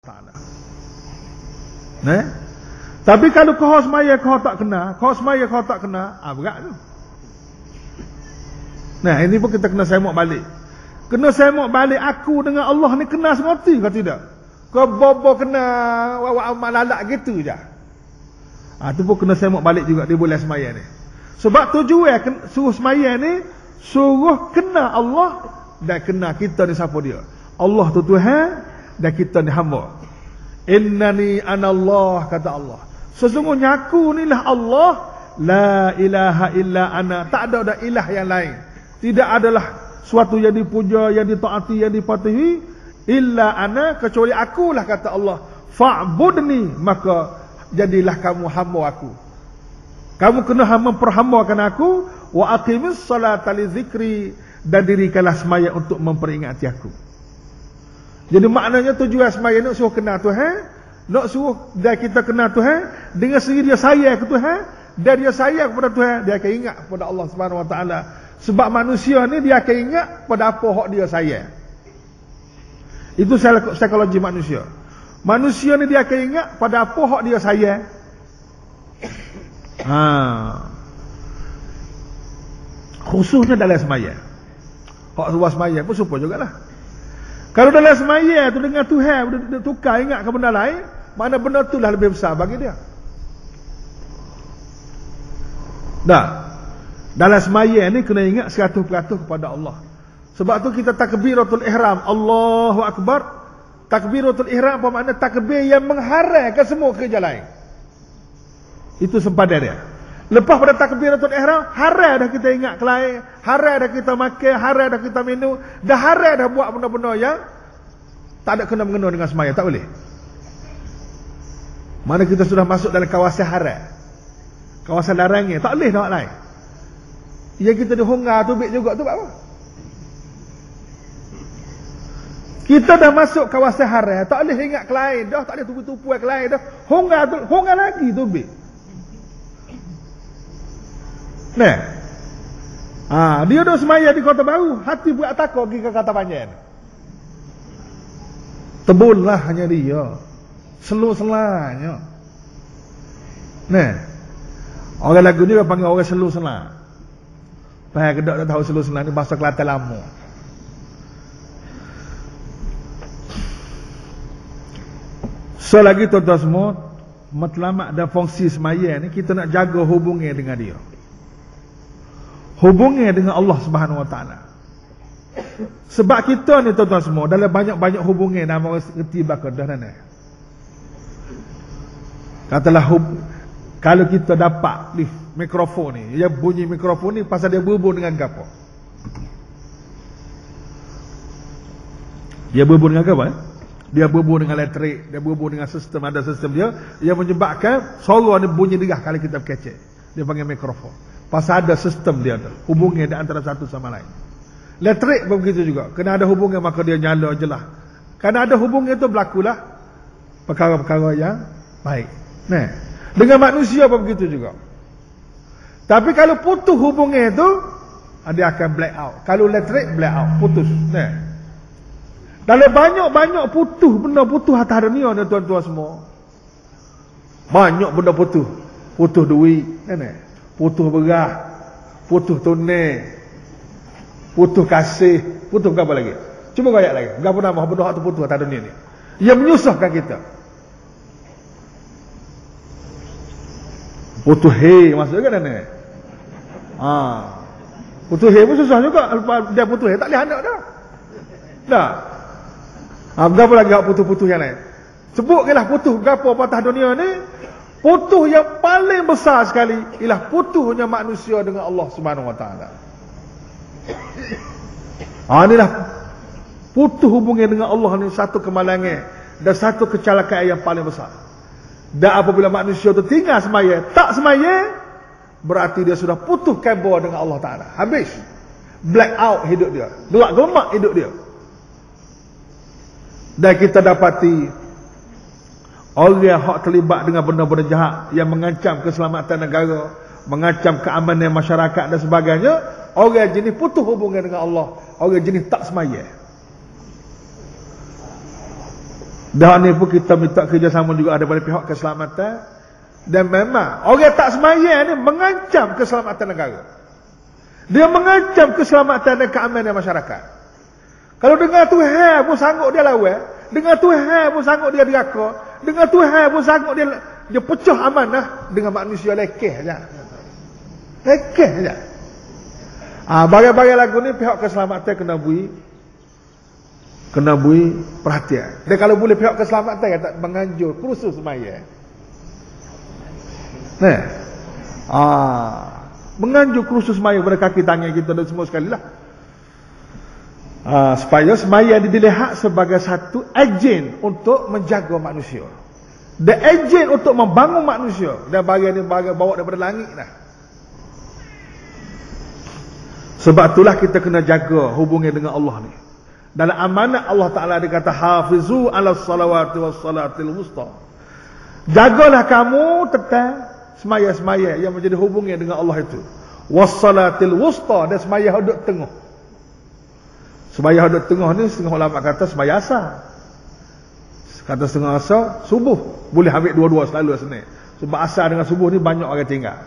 Ta'ala. Nah, tapi kalau kau semaya kau tak kena, kau semaya kau tak kena, berat tu. Nah, ini pun kita kena semok balik. Kena semok balik aku dengan Allah ni kena semati kau tidak? Kau bobo kena amal lalak gitu je. Tu pun kena semok balik juga dia boleh semaya ni. Sebab tujuan suruh semaya ni suruh kena Allah dan kena kita ni siapa dia? Allah tu Tuhan dan kita ni hamba. Innani anallah, kata Allah. Sesungguhnya aku ni lah Allah, la ilaha illa ana. Tak ada ilah yang lain. Tidak adalah suatu yang dipuja, yang ditaati, yang dipatuhi illa ana, kecuali akulah, kata Allah. Fa'budni, maka jadilah kamu hamba aku. Kamu kena memperhambakan aku. Wa aqimis salata li zikri, dan dirikanlah semaya untuk memperingati aku. Jadi maknanya tujuan semaya nak suruh kenal Tuhan, nak suruh dan kita kenal Tuhan, dengan sendiri dia sayang ke Tuhan, dan dia sayang kepada Tuhan, dia akan ingat kepada Allah Subhanahu Wa Taala. Sebab manusia ni dia akan ingat pada apa hak dia sayang. Itu psikologi manusia. Manusia ni dia akan ingat pada apa hak dia sayang. Khususnya dalam semaya. Hak luar semaya pun serupa jugalah. Kalau dalam semaya tu dengan Tuhan dia tukar ingat ke benda lain, mana benda tu lah lebih besar bagi dia. Dalam semaya ni kena ingat 100% kepada Allah. Sebab tu kita takbiratul ihram, Allahu Akbar. Takbiratul ihram apa makna? Takbir yang mengharamkan semua kerja lain. Itu sempadan dia. Lepas pada takbiratul ihram, haram dah kita ingat ke lain, haram dah kita makan, haram dah kita minum, dah haram dah buat benda-benda yang tak ada kena mengena dengan semaya, tak boleh. Mana kita sudah masuk dalam kawasan haram, kawasan larangan, tak boleh nak lain. Yang kita dihonggar tubik juga tu apa? Kita dah masuk kawasan haram, tak boleh ingat ke lain dah, tak boleh tupu-tupu ke lain dah. Honggar lagi tubik. Dia dah semaya di Kota Baru, hati buat takut pergi ke Kota Panjang. Tebul lah hanya dia, selu-selanya. Orang lagu ni panggil orang selu-selang. Faham kedak tak tahu selu-selang ni bahasa Kelantan lama. So lagi tuan-tuan semua, matlamat dan fungsi semaya ni kita nak jaga hubungan dengan dia. Hubungan dengan Allah Subhanahu Wa Taala. Sebab kita ni tuan-tuan semua dalam banyak-banyak hubungan nama orang reti bakal dah nana. Katalah kalau kita dapat mikrofon ni, dia bunyi mikrofon ni pasal dia berhubung dengan apa? Dia berhubung dengan apa? Dia berhubung dengan elektrik, dia berhubung dengan sistem, ada sistem dia yang menyebabkan suara ni bunyi derah kalau kita kecek. Dia panggil mikrofon. Pasal ada sistem dia ada, hubungan di antara satu sama lain. Elektrik pun begitu juga. Kena ada hubungan maka dia nyala jelas. Kerana ada hubungan itu berlakulah perkara-perkara yang baik. Dengan manusia pun begitu juga. Tapi kalau putus hubungan itu, dia akan black out. Kalau elektrik black out, putus. Dalam banyak-banyak benda putus atas dunia ni tuan-tuan semua. Banyak benda putus. Putus duit, putus beras, putus tunai, putus kasih, putus apa lagi? Cuba kau ayat lagi. Berapa nama benda tu putus atas dunia ni? Yang menyusahkan kita. Putus hei maksudnya kan ni? Putus hei pun susah juga. Dia putus hei tak boleh anak dah. Berapa lagi putus-putus yang lain? Sebutkanlah putus berapa atas dunia ni. Putus yang paling besar sekali ialah putusnya manusia dengan Allah Subhanahu Wa Taala. Inilah putus hubungan dengan Allah ni satu kemalangan dan satu kecelakaan yang paling besar. Dan apabila manusia itu tinggal semaya, tak semaya, berarti dia sudah putus kabel dengan Allah Taala. Habis. Black out hidup dia. Gelap gemak hidup dia. Dan kita dapati orang yang terlibat dengan benda-benda jahat yang mengancam keselamatan negara, mengancam keamanan masyarakat dan sebagainya, orang jenis putus hubungan dengan Allah, orang jenis tak semaya. Dah ni pun kita minta kerjasama juga daripada pihak keselamatan. Dan memang orang tak sembahyang ni mengancam keselamatan negara. Dia mengancam keselamatan dan keamanan masyarakat. Kalau dengar Tuhan pun sanggup dia lawan, dengar Tuhan pun sanggup dia diraka, dengar Tuhan pun sanggup dia pecah amanah dengan manusia lekeh saja. Lekeh saja. Bagai-bagai lagu ni pihak keselamatan kena beri perhatian. Dan kalau boleh pihak keselamatan kata menganjur kursus sembahyang. Nah. Menganjur kursus sembahyang pada kaki tangan kita dan semua sekali lah. Supaya sembahyang dilihat sebagai satu ejen untuk menjaga manusia. Dan ejen untuk membangun manusia. Dan bagian ni bawa daripada langit lah. Sebab itulah kita kena jaga hubungan dengan Allah ni. Dalam amanat Allah Ta'ala dia kata hafizu ala salawati was salatil wusta. Jagalah kamu tentang semaya-semaya yang menjadi hubungan dengan Allah itu. Was salatil wusta, dan semaya duduk tengah. Semaya duduk tengah ni setengah ulama kata semaya asar. Kata setengah asar subuh. Boleh ambil dua-dua selalu senang. Sebab asar dengan subuh ni banyak orang tinggal.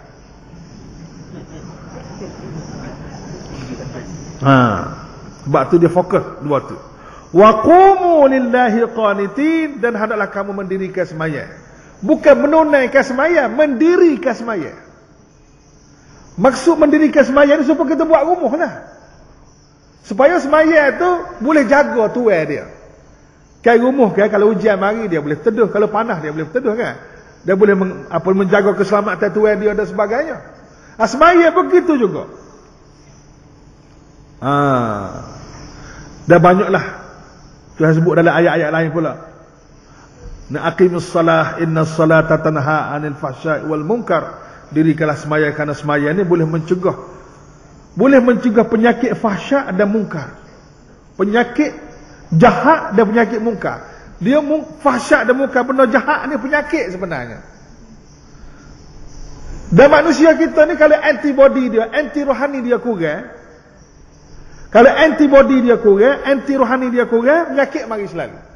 Sebab tu dia fokus dua tu. Wa qumu lillahi qanitin, dan hendaklah kamu mendirikan sembahyang. Bukan menunaikan sembahyang, mendirikan sembahyang. Maksud mendirikan sembahyang ni supaya kita buat rumah lah. Supaya sembahyang tu boleh jaga tuan dia. Kan rumah kan, kalau hujan mari dia boleh teduh, kalau panas dia boleh teduh kan. Dia boleh menjaga keselamatan tuan dia dan sebagainya. Sembahyang begitu juga. Dan banyaklah Tuhan sebut dalam ayat-ayat lain pula. Naqimus salah innas salata tanha 'anil fahsya'i wal munkar. Dirikanlah sembahyang, kerana sembahyang ni boleh mencegah penyakit fahsyak dan munkar. Penyakit jahat dan penyakit munkar. Dia fahsyak dan munkar, benda jahat ni penyakit sebenarnya. Dan manusia kita ni kalau antibody dia, anti rohani dia kurang, kalau antibody dia kurang, anti rohani dia kurang, penyakit mari selalu.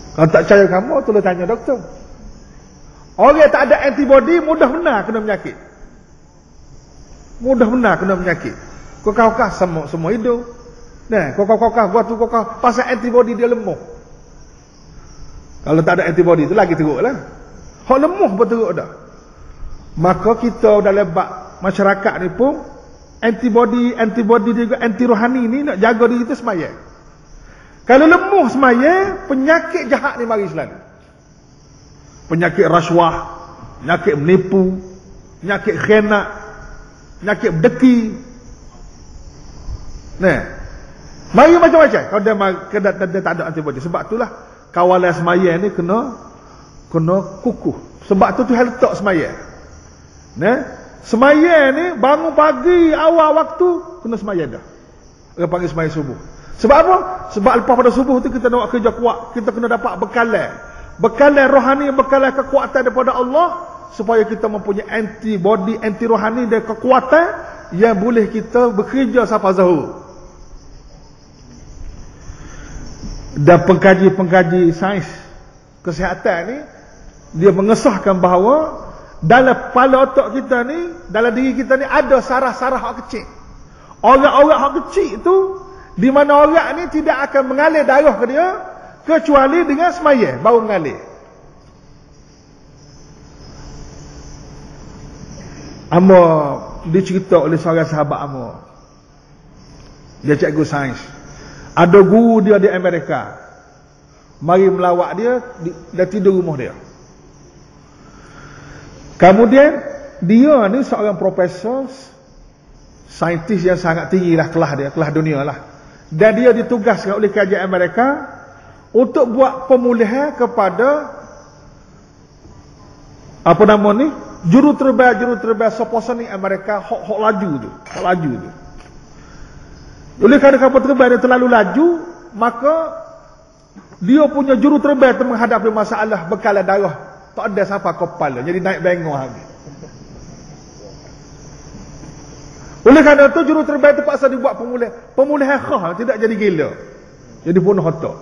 Kalau tak percaya kamu, tolong tanya doktor. Orang tak ada antibody mudah benar kena penyakit. Mudah benar kena penyakit. Kokah-kokah semua hidup. Nah, kokah-kokah buat tu kokah pasal antibody dia lemah. Kalau tak ada antibody tu lagi teruklah. Hak lemah pun teruk dah. Maka kita dalam bab masyarakat ni pun antibody juga anti rohani ni nak jaga diri kita sembahyang. Kalau lemah sembahyang, penyakit jahat ni mari selalu. Penyakit rasuah, penyakit menipu, penyakit khianat, penyakit berdeki. Nah, mari macam-macam. Kalau dia tak ada antibody. Sebab itulah kawalan sembahyang ni kena kukuh. Sebab tu Tuhan letak sembahyang. Nah, sembahyang ni bangun pagi awal waktu kena sembahyang dah. Orang panggil sembahyang subuh. Sebab apa? Sebab lepas pada subuh tu kita nak kerja kuat, kita kena dapat bekalan rohani, bekalan kekuatan daripada Allah, supaya kita mempunyai antibody, anti rohani dan kekuatan yang boleh kita bekerja sampai zuhur. Dan pengkaji sains kesihatan ni dia mengesahkan bahawa dalam kepala otak kita ni, dalam diri kita ni ada saraf-saraf hak kecil. Orang-orang hak kecil tu, di mana orang ni tidak akan mengalir darah ke dia kecuali dengan sembahyang baru mengalir. Amo dicerita oleh seorang sahabat amo. Dia cikgu sains. Ada guru dia di Amerika. Mari melawat dia dan tidur rumah dia. Kemudian dia ni seorang profesor saintis yang sangat tinggi lah kelas dia, kelas dunia lah. Dan dia ditugaskan oleh kerajaan Amerika untuk buat pemulihan kepada apa nama ni, juruterbaik seposan ni Amerika hok laju tu. Oleh kerana kapal terbang dia terlalu laju, maka dia punya juruterbaik tu menghadapi masalah bekalan darah. Tak ada siapa kepala, jadi naik bengong habis. Oleh kerana itu juruterbaik terpaksa dibuat pemulihan khas, tidak jadi gila. Jadi bunuh otak.